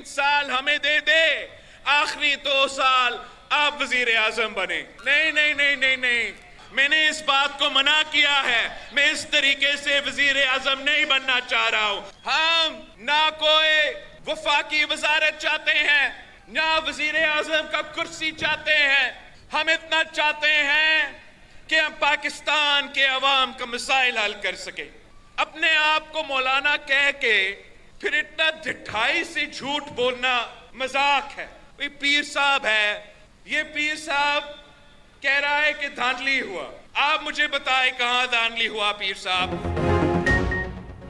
3 साल हमें दे दे, आखिरी 2 साल आप वजीर आजम बने। नहीं नहीं नहीं नहीं नहीं, मैंने इस बात को मना किया है। मैं इस तरीके से वजीर आजम नहीं बनना चाह रहा हूं। हम ना कोई वफाकी वजारत चाहते हैं, ना वजीर आजम का कुर्सी चाहते हैं। हम इतना चाहते हैं कि हम पाकिस्तान के अवाम का मसाइल हल कर सके। अपने आप को मौलाना कह के फिर इतना ढिठाई से झूठ बोलना मजाक है। ये पीर साहब है, ये पीर साहब कह रहा है कि धांधली हुआ। आप मुझे बताएं कहां धांधली हुआ पीर साहब।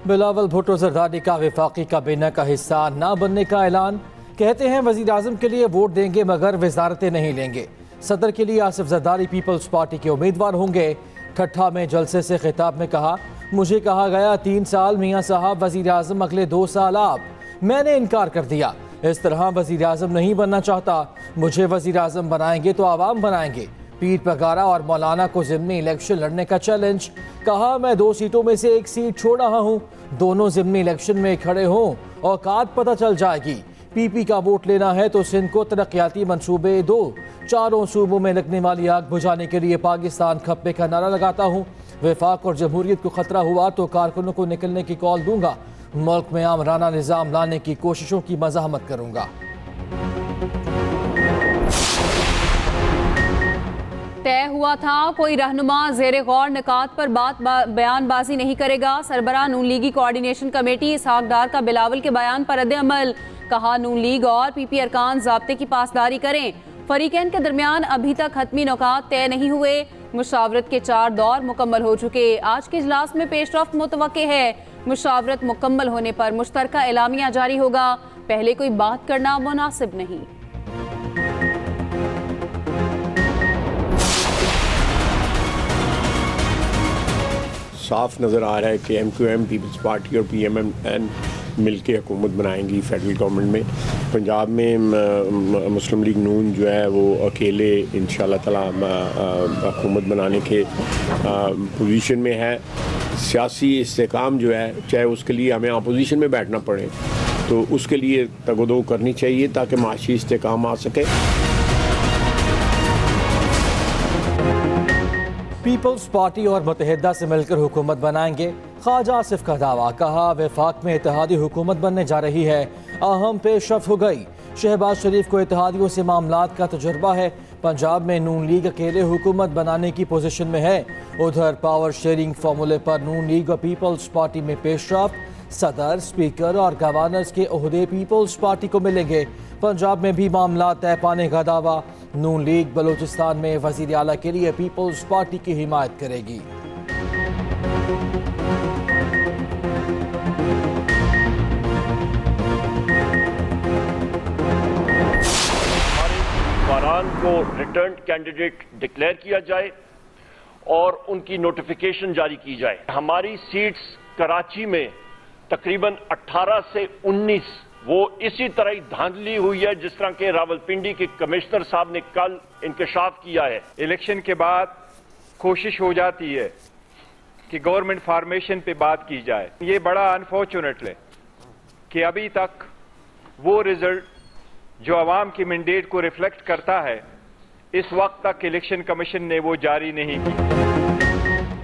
बिलावल भुट्टो जरदारी का वफाकी काबीना का हिस्सा न बनने का ऐलान। कहते हैं वजीर आजम के लिए वोट देंगे मगर वजारतें नहीं लेंगे। सदर के लिए आसिफ जरदारी पीपल्स पार्टी के उम्मीदवार होंगे। ठट्ठा में जलसे से खिताब में कहा, मुझे कहा गया 3 साल मियाँ साहब वजीर आजम, अगले 2 साल आप। मैंने इनकार कर दिया। इस तरह वजीर आजम नहीं बनना चाहता। मुझे वजीर आजम बनाएंगे तो आवाम बनाएंगे। पीर पगारा और मौलाना को ज़िमनी इलेक्शन लड़ने का चैलेंज। कहा, मैं 2 सीटों में से 1 सीट छोड़ रहा हूँ। दोनों ज़िमनी इलेक्शन में खड़े हों, औकात पता चल जाएगी। पीपी का वोट लेना है तो सिंध को तरक्याती मंसूबे दो। 4 सूबों में लगने वाली आग बुझाने के लिए पाकिस्तान खप्पे का नारा लगाता हूँ। वफाक और जमहूरियत को खतरा हुआ तो कारकुनों को निकलने की कॉल दूंगा। मुल्क में आमराना निज़ाम लाने की कोशिशों की मज़ाहमत करूंगा। तय हुआ था कोई रहनुमा ज़ेरे गौर निकात पर बयानबाजी नहीं करेगा। सरबराह नून लीगी कोऑर्डिनेशन कमेटी इसहाक डार का बिलावल के बयान पर रद्द-ए-अमल। कहा, नून लीग और पीपी अरकान ज़ाब्ते की पासदारी करें। फरीकैन के दरमियान अभी तक हतमी नुकात तय नहीं हुए। मुशावरत के 4 दौर मुकम्मल हो चुके। आज के इजलास में पेशरफ्त मुतवक्के है। मुशावरत मुकम्मल होने पर मुश्तरका एलामिया जारी होगा। पहले कोई बात करना मुनासिब नहीं। साफ नज़र आ रहा है कि MQM, पीपल्स पार्टी और PMN मिलके हुकूमत बनाएंगी फेडरल गवर्नमेंट में। पंजाब में मुस्लिम लीग नून जो है वो अकेले इंशाल्लाह ताला हुकूमत बनाने के पोजीशन में है। सियासी इस्तेकाम जो है, चाहे उसके लिए हमें अपोजिशन में बैठना पड़े तो उसके लिए तगोदो करनी चाहिए ताकि माशी इस्तेकाम आ सके। पीपल्स पार्टी और मुत्तहिदा से मिलकर हुकूमत बनाएंगे। ख्वाजा आसिफ का दावा। कहा, वफाक में इत्तेहादी हुकूमत बनने जा रही है। अहम पेशरफ्त हो गई। शहबाज शरीफ को इत्तेहादियों से मामलात का तजुर्बा है। पंजाब में नून लीग अकेले हुकूमत बनाने की पोजीशन में है। उधर पावर शेयरिंग फार्मूले पर नून लीग और पीपल्स पार्टी में पेशरफ्त। सदर, स्पीकर और गवर्नर्स के ओहदे पीपल्स पार्टी को मिलेंगे। पंजाब में भी मामला तय पाने का दावा। नून लीग बलूचिस्तान में वजीर आला के लिए पीपल्स पार्टी की हिमायत करेगी। वारान को रिटर्न कैंडिडेट डिक्लेयर किया जाए और उनकी नोटिफिकेशन जारी की जाए। हमारी सीट्स कराची में तकरीबन 18 से 19 वो इसी तरह ही धांधली हुई है जिस तरह के रावलपिंडी के कमिश्नर साहब ने कल इंकशाफ किया है। इलेक्शन के बाद कोशिश हो जाती है कि गवर्नमेंट फॉर्मेशन पे बात की जाए। ये बड़ा अनफॉर्चुनेट है कि अभी तक वो रिजल्ट जो अवाम की मैंडेट को रिफ्लेक्ट करता है, इस वक्त तक इलेक्शन कमीशन ने वो जारी नहीं की।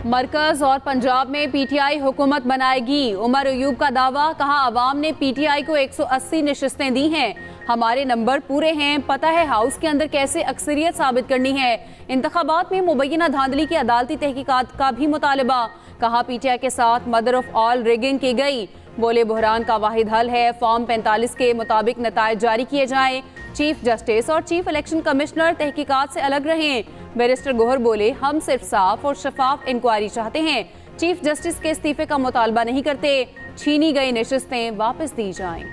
मरकज और पंजाब में पीटीआई हुकूमत बनाएगी। उमर अयूब का दावा। कहा, अवाम ने पीटीआई को 180 नशिस्तें दी हैं। हमारे नंबर पूरे हैं। पता है हाउस के अंदर कैसे अक्सरियत साबित करनी है। इंतखाबात में मुबैना धांधली की अदालती तहकीकात का भी मुतालबा। कहा, पीटीआई के साथ मदर ऑफ ऑल रिगिंग की गई। बोले, बहरान का वाहिद हल है फॉर्म 45 के मुताबिक नतायज जारी किए जाएं। चीफ जस्टिस और चीफ इलेक्शन कमिश्नर तहकीकात से अलग रहें। बैरिस्टर गोहर बोले, हम सिर्फ साफ और शफाफ इंक्वायरी चाहते हैं। चीफ जस्टिस के इस्तीफे का मुतालबा नहीं करते। छीनी गई नशिस्तें वापस दी जाएं।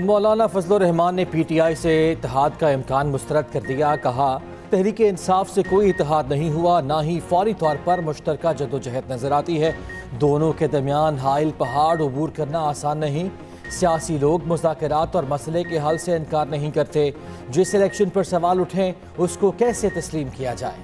मौलाना फजलुर रहमान ने पीटीआई से इत्तेहाद का इम्कान मुस्तरद कर दिया। कहा, तहरीक इंसाफ से कोई इत्तेहाद नहीं हुआ, ना ही फौरी तौर पर मुश्तरका जद्दोजहद नजर आती है। दोनों के दरमियान हाइल पहाड़ अबूर करना आसान नहीं। सियासी लोग मुज़ाकरात और मसले के हल से इनकार नहीं करते। जिस इलेक्शन पर सवाल उठें उसको कैसे तस्लीम किया जाए।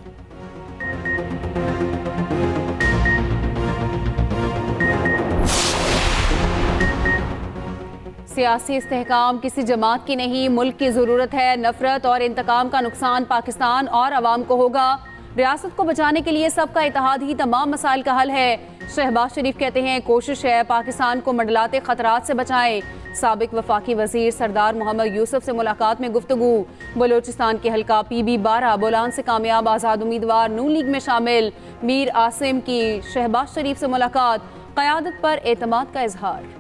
सियासी इस्तेहकाम किसी जमात की नहीं, मुल्क की ज़रूरत है। नफरत और इंतकाम का नुकसान पाकिस्तान और अवाम को होगा। रियासत को बचाने के लिए सबका इत्तेहाद ही तमाम मसाइल का हल है। शहबाज शरीफ कहते हैं कोशिश है पाकिस्तान को मंडलाते खतरात से बचाएं। साबिक वफाकी वजीर सरदार मोहम्मद यूसुफ से मुलाकात में गुफ्तगू। बलोचिस्तान के हल्का PB-12 बोलान से कामयाब आज़ाद उम्मीदवार नून लीग में शामिल मीर आसिम की शहबाज शरीफ से मुलाकात। क़यादत पर एतमाद का इजहार।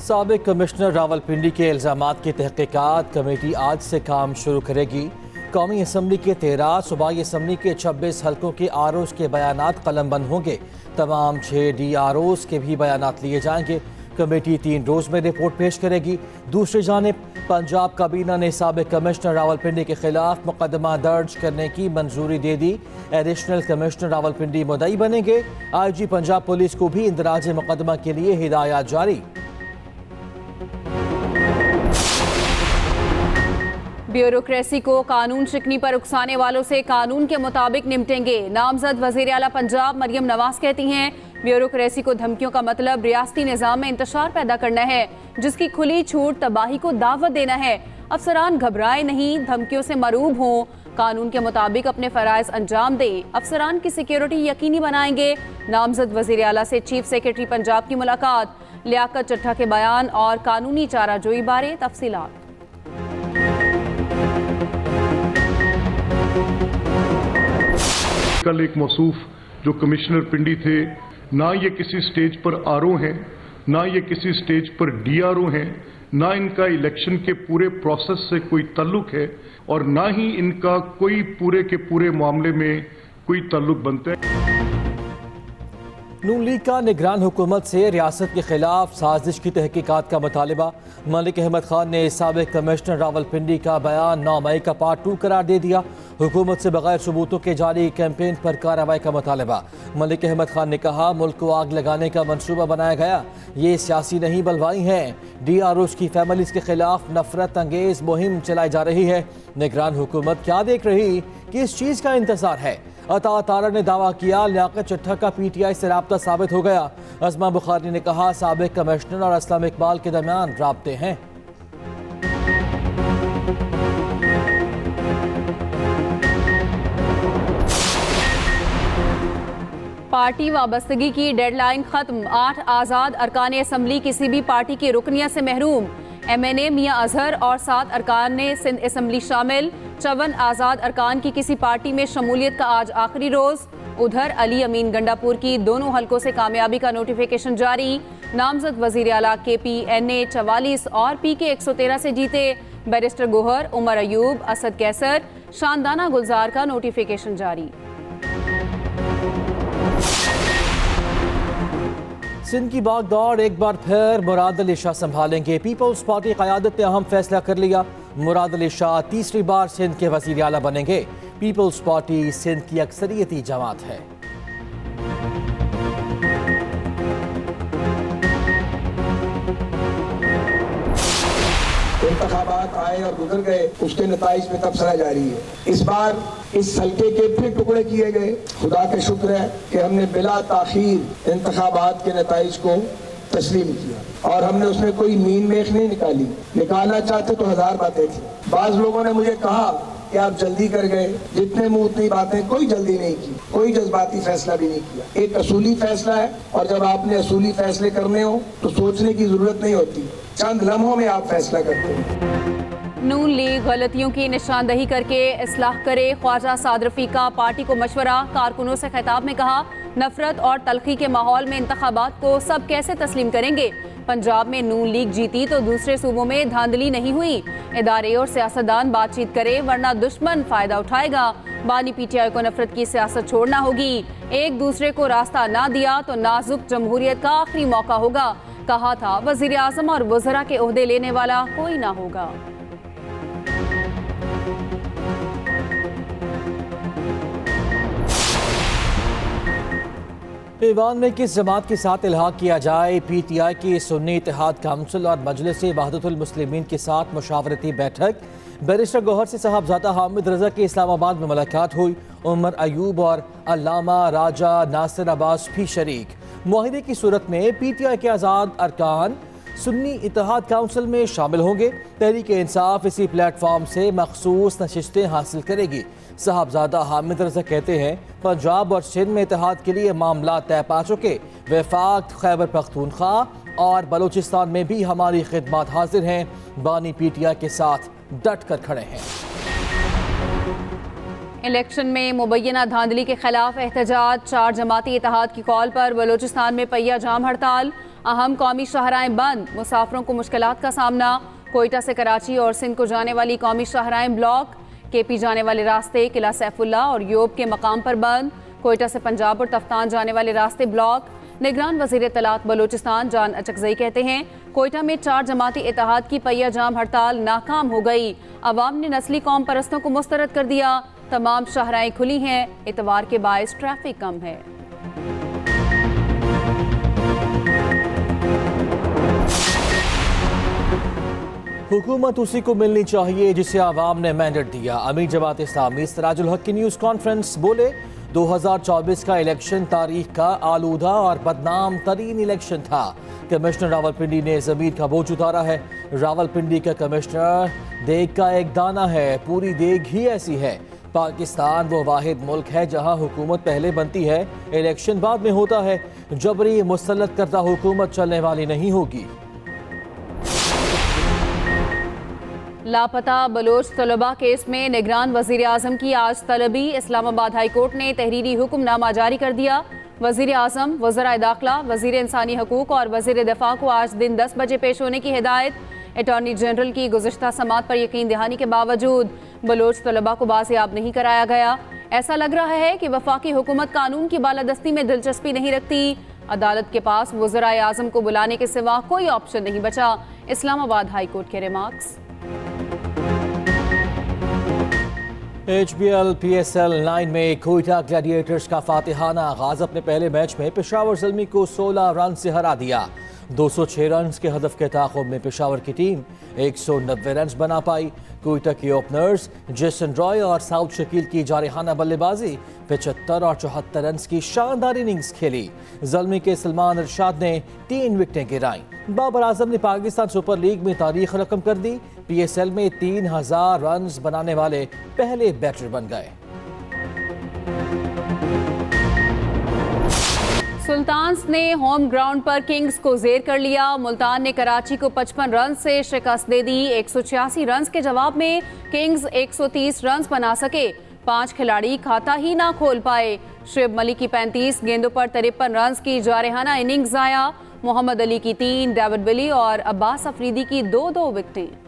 साबिक कमिश्नर रावलपिंडी के इल्ज़ामात की तहकीकात कमेटी आज से काम शुरू करेगी। कौमी असम्बली के 13, सूबाई असम्बली के 26 हल्कों के ROs के बयानात कलमबंद होंगे। तमाम 6 DROs के भी बयानात लिए जाएंगे। कमेटी 3 रोज़ में रिपोर्ट पेश करेगी। दूसरी जानिब पंजाब काबीना ने साबिक कमिश्नर रावलपिंडी के खिलाफ मुकदमा दर्ज करने की मंजूरी दे दी। एडिशनल कमिश्नर रावलपिंडी मुद्दई बनेंगे। IG पंजाब पुलिस को भी इंदराज मुकदमा के लिए हिदायत जारी। ब्यूरोक्रेसी को कानून शिकनी पर उकसाने वालों से कानून के मुताबिक निपटेंगे। नामजद वज़ीर आला पंजाब मरियम नवाज कहती हैं ब्यूरोक्रेसी को धमकियों का मतलब रियासती निज़ाम में इंतशार पैदा करना है, जिसकी खुली छूट तबाही को दावत देना है। अफसरान घबराए नहीं, धमकियों से मरूब हों, कानून के मुताबिक अपने फ़राइज़ अंजाम दें। अफसरान की सिक्योरिटी यकीनी बनाएंगे। नामजद वज़ीर आला से चीफ सेक्रेटरी पंजाब की मुलाकात। लियाकत चट्ठा के बयान और कानूनी चाराजोई बारे तफसीलात। कल एक मौसूफ जो कमिश्नर पिंडी थे, ना ये किसी स्टेज पर RO हैं, ना ये किसी स्टेज पर DRO हैं, ना इनका इलेक्शन के पूरे प्रोसेस से कोई ताल्लुक है और ना ही इनका कोई पूरे के पूरे मामले में कोई ताल्लुक बनता है। नून लीग का निगरान हुकूमत से रियासत के खिलाफ साजिश की तहकीकात का मुतालिबा। मलिक अहमद खान ने साबिक कमिश्नर रावलपिंडी का बयान 9 मई का पार्ट 2 करार दे दिया। हुकूमत से बगैर सबूतों के जारी कैंपेन पर कार्रवाई का मुतालिबा। मलिक अहमद खान ने कहा मुल्क को आग लगाने का मनसूबा बनाया गया, ये सियासी नहीं बलवाई है। DROs की फैमिलीज के खिलाफ नफरत अंगेज मुहिम चलाई जा रही है। निगरान हुकूमत क्या देख रही, किस चीज़ का इंतजार है? अता तारा ने दावा किया लियाकत चट्ठा का PTI से राब्ता साबित हो गया। अज़मा बुखारी ने कहा साबिक कमिश्नर और असलम इकबाल के दरमियान राब्ते हैं। पार्टी वाबस्तगी की डेडलाइन खत्म। 8 आज़ाद अरकान असम्बली किसी भी पार्टी की रुकनियत से महरूम। MNA मियां अजहर और 7 अरकान ने सिंध असम्बली शामिल। 54 आज़ाद अरकान की किसी पार्टी में शमूलियत का आज आखिरी रोज़। उधर अली अमीन गंडापुर की दोनों हलकों से कामयाबी का नोटिफिकेशन जारी। नामजद वज़ीर आला KP NA 44 और PK 113 से जीते। बैरिस्टर गोहर, उमर अयूब, असद कैसर, शानदाना गुलजार का नोटिफिकेशन जारी। सिंध की बागदौड़ एक बार फिर मुराद अली शाह संभालेंगे। पीपल्स पार्टी क़यादत ने अहम फैसला कर लिया। मुराद अली शाह तीसरी बार सिंध के वज़ीर आला बनेंगे। पीपल्स पार्टी सिंध की अक्सरियती जमात है। इंतखाबात आए और गुजर गए, उसके नताइज में तबसरा जारी है। इस बार इस हल्के के फिर टुकड़े किए गए। खुदा का शुक्र है कि हमने बिला ताखीर इंतखाबात के नताइज को तस्लीम किया और हमने उसमें कोई मीन मेख नहीं निकाली। निकालना चाहते तो 1000 बातें थी। बाज लोगों ने मुझे कहा कि आप जल्दी कर गए, जितने मुंह उतनी बातें। कोई जल्दी नहीं की, कोई जज्बाती फैसला भी नहीं किया। एक असूली फैसला है और जब आपने असूली फैसले करने हो तो सोचने की जरूरत नहीं होती, चंद लम्हों में आप फैसला करते हो। नून लीग गलतियों की निशानदही करके इस्लाह करे। ख्वाजा साद रफीक का पार्टी को मशवरा। कारकुनों से खिताब में कहा नफरत और तलखी के माहौल में इंतखाबात को सब कैसे तस्लीम करेंगे। पंजाब में नून लीग जीती तो दूसरे सूबों में धांधली नहीं हुई। इदारे और सियासतदान बातचीत करे वरना दुश्मन फायदा उठाएगा। बानी PTI को नफरत की सियासत छोड़ना होगी। एक दूसरे को रास्ता ना दिया तो नाजुक जमहूरियत का आखिरी मौका होगा। कहा था वजीर आजम और वज़रा के ओहदे लेने वाला कोई ना होगा। ईवान में किस जमात के साथ इल्हाक किया जाए। PTI की सुन्नी इत्तेहाद काउंसिल और मजलिस वहदतुल मुस्लिमीन के साथ मुशावरती बैठक। बैरिस्टर गौहर से साहबजादा हामिद रजा की इस्लामाबाद में मुलाकात हुई। उमर अयूब और अल्लामा राजा नासिर अब्बास भी शरीक। मुआहिदे की सूरत में PTI के आज़ाद अरकान सुन्नी इत्तेहाद काउंसिल में शामिल होंगे। तहरीक इंसाफ इसी प्लेटफॉर्म से मखसूस नशिस्तें हासिल करेगी। साहबजादा हामिद रजा कहते हैं पंजाब और सिंध में इत्तेहाद के लिए मामला तय पा चुके। वफाक, खैबर पख्तूनख्वा और बलूचिस्तान में भी हमारी खिदमत हाजिर हैं। बानी PTI के साथ डट कर खड़े हैं। इलेक्शन में मुबैना धांधली के खिलाफ एहतजाज, 4 जमाती इत्तेहाद की कॉल पर बलूचिस्तान में पहिया जाम हड़ताल। अहम कौमी शाहराएं बंद, मुसाफिरों को मुश्किलात का सामना। कोयटा से कराची और सिंध को जाने वाली कौमी शाहराएं ब्लॉक। KP जाने वाले रास्ते किला सैफुल्ला और योब के मकाम पर बंद। कोयटा से पंजाब और तफ्तान जाने वाले रास्ते ब्लॉक। निगरान वज़ीर इत्तलात बलूचिस्तान जान अचकज़ई कहते हैं कोयटा में 4 जमाती इत्तेहाद की पहिया जाम हड़ताल नाकाम हो गई। अवाम ने नस्ली कौम परस्तों को मुस्तरद कर दिया। तमाम शाहराएं खुली हैं। इतवार के बायस ट्रैफिक कम है। हुकूमत उसी को मिलनी चाहिए जिसे आवाम ने मैंडेट दिया। अमीर जमात इस्लामी सिराजुल हक की न्यूज़ कॉन्फ्रेंस बोले 2024 का इलेक्शन तारीख का आलूदा और बदनाम तरीन इलेक्शन था। कमिश्नर रावलपिंडी ने ज़मीर का बोझ उतारा है। रावलपिंडी का कमिश्नर देग का एक दाना है, पूरी देग ही ऐसी है। पाकिस्तान वो वाहिद मुल्क है जहां हुकूमत पहले बनती है, इलेक्शन बाद में होता है। जबरी मुसल्लत करता हुकूमत चलने वाली नहीं होगी। लापता बलोच तलबा केस में निगरान वज़ीर आज़म की आज तलबी। इस्लामाबाद हाई कोर्ट ने तहरीरी हुक्मनामा जारी कर दिया। वज़ीर आज़म, वज़राए दाखिला, वज़ीर इंसानी हकूक़ और वज़ीर दिफा को आज दिन 10 बजे पेश होने की हिदायत। अटॉर्नी जनरल की गुज़िश्ता समात पर यकीन दहानी के बावजूद बलोच तलबा को बाज़ियाब नहीं कराया गया। ऐसा लग रहा है कि वफाकी हुकूमत कानून की बालादस्ती में दिलचस्पी नहीं रखती। अदालत के पास वज़राए आज़म को बुलाने के सिवा कोई ऑप्शन नहीं बचा। इस्लामाबाद हाई कोर्ट के रिमार्क्स। HBL PSL 9 में कोयटा ग्लैडिएटर्स का फातिहाना आगाज। अपने पहले मैच में पेशावर ज़ल्मी को 16 रन से हरा दिया। 206 रन के हदफ के ताक़ुब में पेशावर की टीम 190 रन बना पाई। कोयटा के ओपनर्स जेसन रॉय और साउथ शकील की जारहाना बल्लेबाजी 75 और 74 रन की शानदार इनिंग्स खेली। ज़ल्मी के सलमान इरशाद ने 3 विकेटें गिराई। बाबर आजम ने पाकिस्तान सुपर लीग में तारीख रकम कर दी। PSL में 3000 रन बनाने वाले पहले बैटर बन गए। सुल्तान्स ने होम ग्राउंड पर किंग्स को जेर कर लिया। मुल्तान ने कराची को 55 रन से शिकस्त दे दी। 186 रन के जवाब में किंग्स 130 रन बना सके। 5 खिलाड़ी खाता ही ना खोल पाए। शुएब मलिक की 35 गेंदों पर 53 रन की जारहाना इनिंग्स आया। मोहम्मद अली की 3, डेविड विली और अब्बास अफरीदी की 2-2 विकेटें।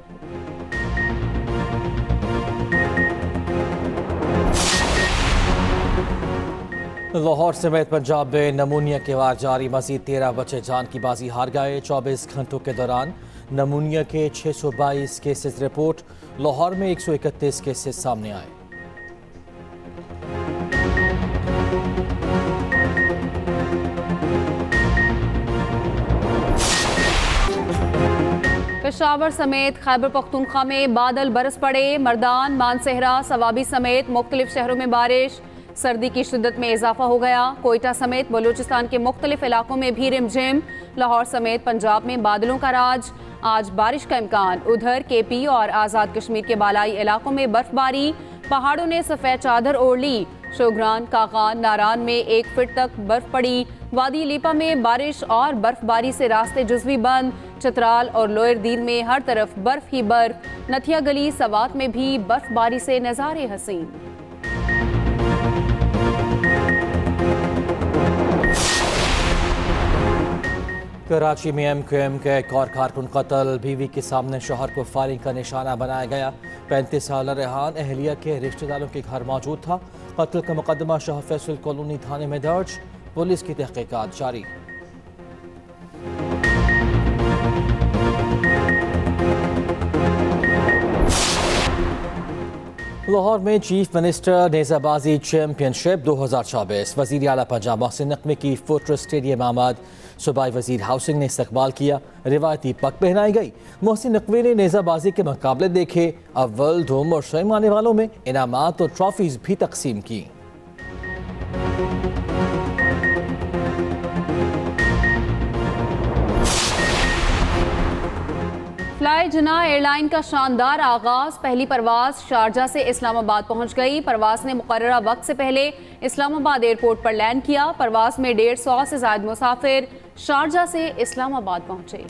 लाहौर समेत पंजाब में नमूनिया के वार जारी। मजीद 13 बच्चे जान की बाजी हार गए। 24 घंटों के दौरान नमूनिया के 622 केसेस रिपोर्ट। लाहौर में 131 केसेस सामने आए। पेशावर समेत खैबर पख्तूनख्वा में बादल बरस पड़े। मर्दान, मानसहरा, सवाबी समेत मुख्तलिफ शहरों में बारिश। सर्दी की शिद्दत में इजाफा हो गया। कोयटा समेत बलूचिस्तान के मुख्तलिफ इलाकों में भी रिमझिम। लाहौर समेत पंजाब में बादलों का राज। आज बारिश का इम्कान। उधर KP और आज़ाद कश्मीर के बालाई इलाकों में बर्फबारी। पहाड़ों ने सफ़ेद चादर ओढ़ ली। शोगरान, कागान, नारान में 1 फीट तक बर्फ पड़ी। वादी लीपा में बारिश और बर्फबारी से रास्ते जुज़वी बंद। चतराल और लोयर दीन में हर तरफ बर्फ ही बर्फ। नथिया गली, सवात में भी बर्फबारी से नज़ारे हसीन। कराची में MQM के एक और कारकुन कत्ल। बीवी के सामने शौहर को फायरिंग का निशाना बनाया गया। 35 साल रेहान अहलिया के रिश्तेदारों के घर मौजूद था। कत्ल का मुकदमा शाह फैसल कॉलोनी थाने में दर्ज। पुलिस की तहकीकात जारी। लाहौर में चीफ मिनिस्टर नेज़ाबाजी चैम्पियनशिप 2024 वज़ीर आला पंजाब मोहसिन नकवी की फोर्ट्रेस स्टेडियम आमद सूबाई वज़ीर हाउसिंग ने इस्तकबाल किया। रिवायती पग पहनाई गई। मोहसिन नकवी ने नेज़ाबाजी के मुकाबले देखे। अव्वल धूम और शर्म आने वालों में इनामात और ट्रॉफीज भी तकसीम की। फ्लाई जना एयरलाइन का शानदार आगाज। पहली परवाज शारजा से इस्लामाबाद पहुंच गई। परवाज ने मुकर्ररा वक्त से पहले इस्लामाबाद एयरपोर्ट पर लैंड किया। परवाज में 150 से ज्यादा मुसाफिर शारजा से इस्लामाबाद पहुंचे।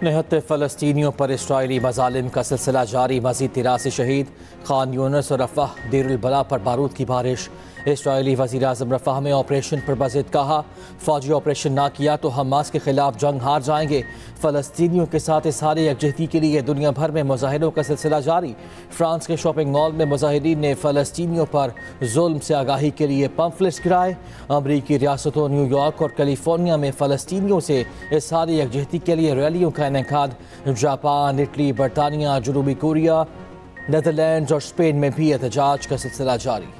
निहत्ते फ़लस्तीनियों पर इसराइली मज़ालिम का सिलसिला जारी। मज़ीद 83 शहीद। खान यूनिस और रफ़ाह देरुल बला पर बारूद की बारिश। इसराइली वज़ीर आज़म रफ़ाह में ऑपरेशन पर मज़ीद कहा, फ़ौजी ऑपरेशन ना किया तो हमास के खिलाफ जंग हार जाएंगे। फ़लस्तीनियों के साथ इज़हारे यकजहती के लिए दुनिया भर में मुज़ाहिरों का सिलसिला जारी। फ्रांस के शॉपिंग मॉल में मुज़ाहिरीन ने फ़लस्तीनियों पर जुल्म से आगाही के लिए पम्फलेट्स गिराए। अमरीकी रियासतों न्यूयॉर्क और कैलिफोर्निया में फ़लस्तीनियों से इज़हारे यकजहती के लिए रैलियों का इनेकाद। जापान, इटली, बरतानिया, जनूबी कोरिया, नेदरलैंड्स और स्पेन में भी एहतजाज का सिलसिला जारी।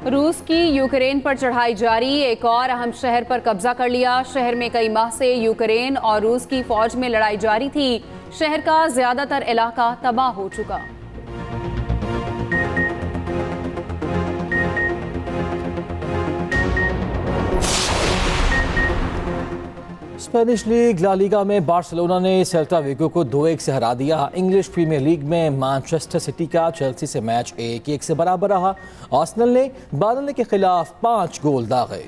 रूस की यूक्रेन पर चढ़ाई जारी। एक और अहम शहर पर कब्जा कर लिया। शहर में कई माह से यूक्रेन और रूस की फौज में लड़ाई जारी थी। शहर का ज्यादातर इलाका तबाह हो चुका। स्पेनिश लीग ला लीगा में बार्सिलोना ने सेल्टा विगो को 2-1 से हरा दिया। इंग्लिश प्रीमियर लीग में मैनचेस्टर सिटी का चेल्सी से मैच 1-1 से बराबर रहा। आर्सेनल ने बार्नले के खिलाफ 5 गोल दागे।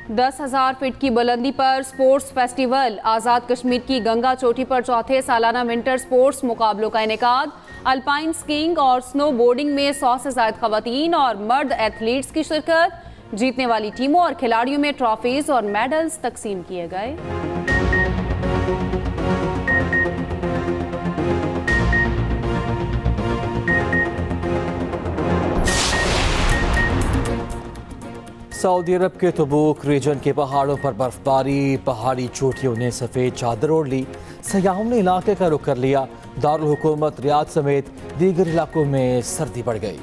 दस 10,000 फीट की बुलंदी पर स्पोर्ट्स फेस्टिवल। आज़ाद कश्मीर की गंगा चोटी पर चौथे सालाना विंटर स्पोर्ट्स मुकाबलों का इनेकाद। अल्पाइन स्कीइंग और स्नो बोर्डिंग में 100 से ज्यादा खवातीन और मर्द एथलीट्स की शिरकत। जीतने वाली टीमों और खिलाड़ियों में ट्रॉफीज और मेडल्स तकसीम किए गए। सऊदी अरब के तबूक रीजन के पहाड़ों पर बर्फबारी। पहाड़ी चोटियों ने सफ़ेद चादर ओढ़ ली। सयाहों ने इलाके का रुख कर लिया। दारुल हुकूमत रियाद समेत दीगर इलाकों में सर्दी बढ़ गई।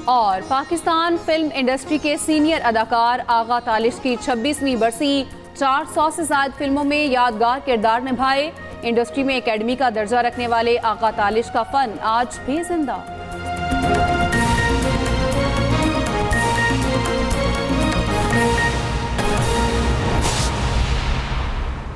और पाकिस्तान फिल्म इंडस्ट्री के सीनियर अदाकार आगा तालिश की 26वीं बरसी। 400 से ज्यादा फिल्मों में यादगार किरदार निभाए। इंडस्ट्री में एकेडमी का दर्जा रखने वाले आगा तालिश का फन आज भी जिंदा।